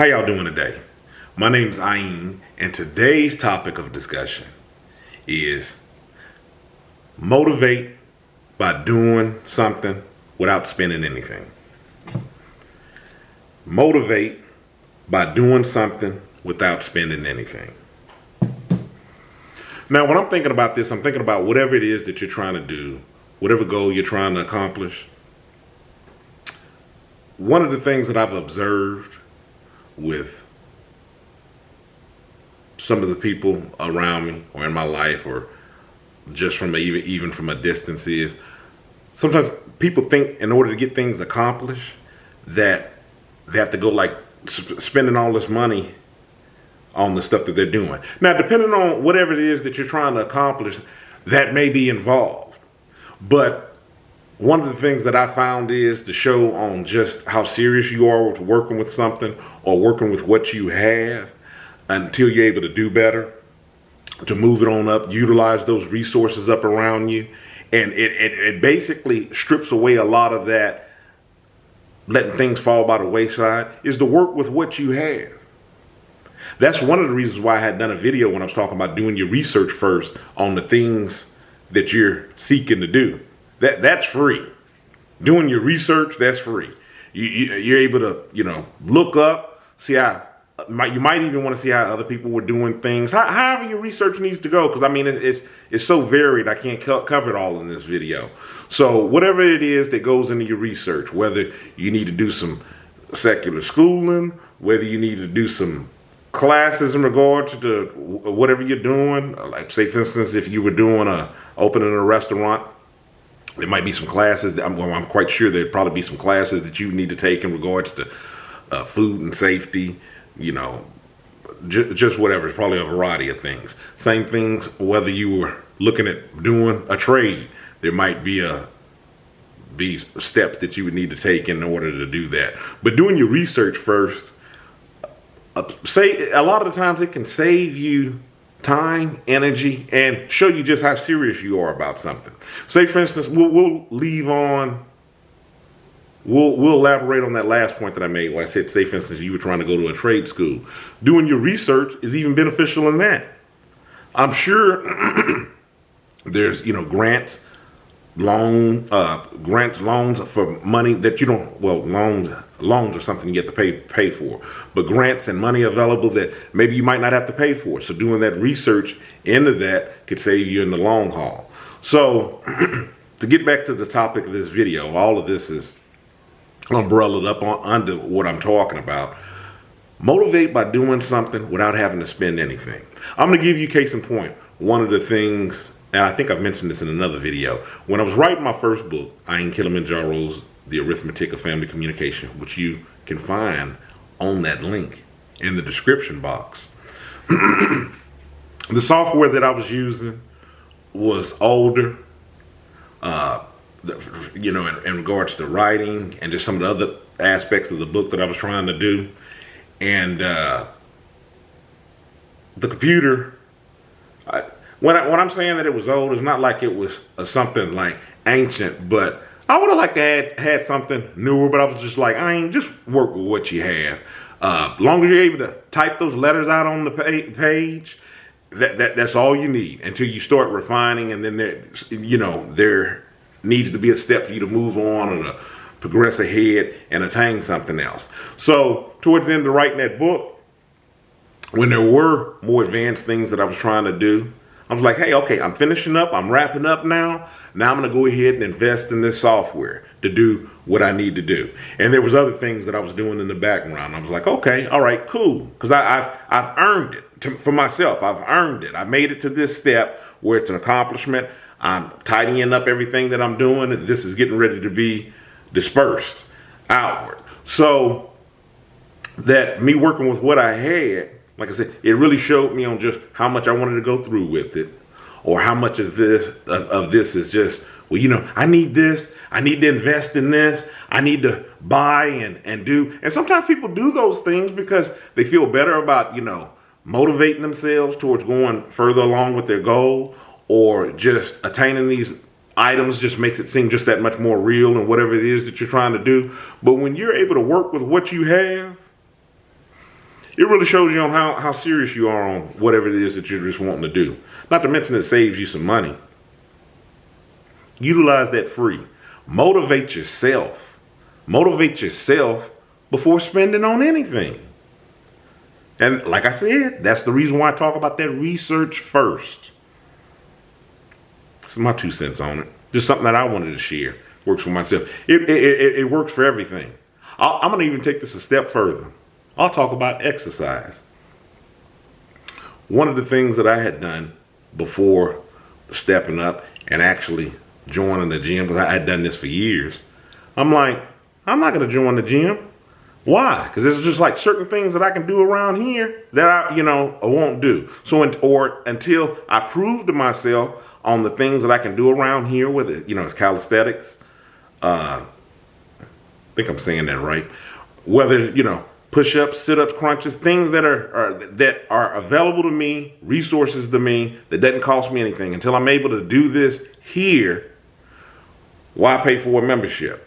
How y'all doing today? My name's Ayin, and today's topic of discussion is motivate by doing something without spending anything. Motivate by doing something without spending anything. Now, when I'm thinking about this, I'm thinking about whatever it is that you're trying to do, whatever goal you're trying to accomplish. One of the things that I've observed with some of the people around me or in my life or just from even from a distance is sometimes people think in order to get things accomplished that they have to go like spending all this money on the stuff that they're doing. Now, depending on whatever it is that you're trying to accomplish, that may be involved. But one of the things that I found is to show on just how serious you are with working with something or working with what you have until you're able to do better, to move it on up, utilize those resources up around you. And it basically strips away a lot of that letting things fall by the wayside, is to work with what you have. That's one of the reasons why I had done a video when I was talking about doing your research first on the things that you're seeking to do. That's free. Doing your research, that's free. You're able to, look up, see how, you might even want to see how other people were doing things. However your research needs to go, because I mean, it's so varied, I can't cover it all in this video. So whatever it is that goes into your research, whether you need to do some secular schooling, whether you need to do some classes in regards to whatever you're doing, like say for instance, if you were opening a restaurant, there might be some classes that I'm quite sure there'd probably be some classes that you need to take in regards to food and safety, just whatever. It's probably a variety of things. Same things, whether you were looking at doing a trade, there might be steps that you would need to take in order to do that. But doing your research first, a lot of the times it can save you time, energy, and show you just how serious you are about something. Say, for instance, we'll elaborate on that last point that I made when I said, say, for instance, you were trying to go to a trade school. Doing your research is even beneficial in that. I'm sure there's, grants, loans for money that you don't, loans are something you have to pay for, but grants and money available that maybe you might not have to pay for. So doing that research into that could save you in the long haul. So to get back to the topic of this video, all of this is umbrellaed up under what I'm talking about. Motivate by doing something without having to spend anything. I'm going to give you case in point. One of the things, and I think I've mentioned this in another video, when I was writing my first book, Kilimanjaro's The Arithmetic of Family Communication, which you can find on that link in the description box. The software that I was using was older, in regards to writing and just some of the other aspects of the book that I was trying to do. And the computer, when I'm saying that it was old, it's not like it was something like ancient, but I would have liked to had something newer, but I was just like, just work with what you have. As long as you're able to type those letters out on the page, that's all you need until you start refining, and then there needs to be a step for you to move on or to progress ahead and attain something else. So towards the end of writing that book, when there were more advanced things that I was trying to do, I was like, hey, okay, I'm finishing up. I'm wrapping up now. Now I'm going to go ahead and invest in this software to do what I need to do. And there was other things that I was doing in the background. I was like, okay, all right, cool. Because I've earned it for myself. I've earned it. I made it to this step where it's an accomplishment. I'm tidying up everything that I'm doing. This is getting ready to be dispersed outward. So that me working with what I had, like I said, it really showed me on just how much I wanted to go through with it, or how much of this is just, I need this, I need to invest in this, I need to buy and do. And sometimes people do those things because they feel better about, motivating themselves towards going further along with their goal, or just attaining these items just makes it seem just that much more real and whatever it is that you're trying to do. But when you're able to work with what you have, it really shows you on how serious you are on whatever it is that you're just wanting to do. Not to mention it saves you some money. Utilize that free. Motivate yourself. Motivate yourself before spending on anything. And like I said, that's the reason why I talk about that research first. This is my 2 cents on it. Just something that I wanted to share. Works for myself. It works for everything. I'm going to even take this a step further. I'll talk about exercise. One of the things that I had done before stepping up and actually joining the gym, because I had done this for years, I'm like, I'm not going to join the gym. Why? Because there's just like certain things that I can do around here that I won't do. So, until I prove to myself on the things that I can do around here, whether it's calisthenics, I think I'm saying that right. Whether push-ups, sit-ups, crunches, things that are available to me, resources to me that doesn't cost me anything. Until I'm able to do this here, why pay for a membership?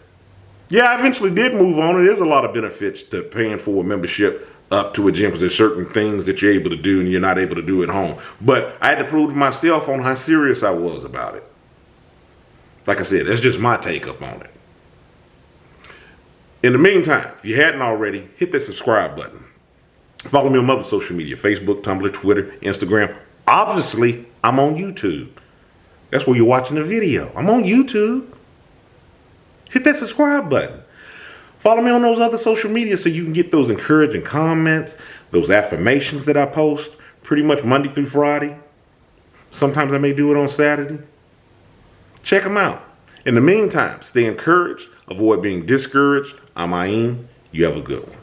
Yeah, I eventually did move on. There's a lot of benefits to paying for a membership up to a gym because there's certain things that you're able to do and you're not able to do at home. But I had to prove to myself on how serious I was about it. Like I said, that's just my take up on it. In the meantime, if you hadn't already, hit that subscribe button. Follow me on other social media, Facebook, Tumblr, Twitter, Instagram. Obviously, I'm on YouTube. That's where you're watching the video. I'm on YouTube. Hit that subscribe button. Follow me on those other social media so you can get those encouraging comments, those affirmations that I post pretty much Monday through Friday. Sometimes I may do it on Saturday. Check them out. In the meantime, stay encouraged. Avoid being discouraged. I'm Aim. You have a good one.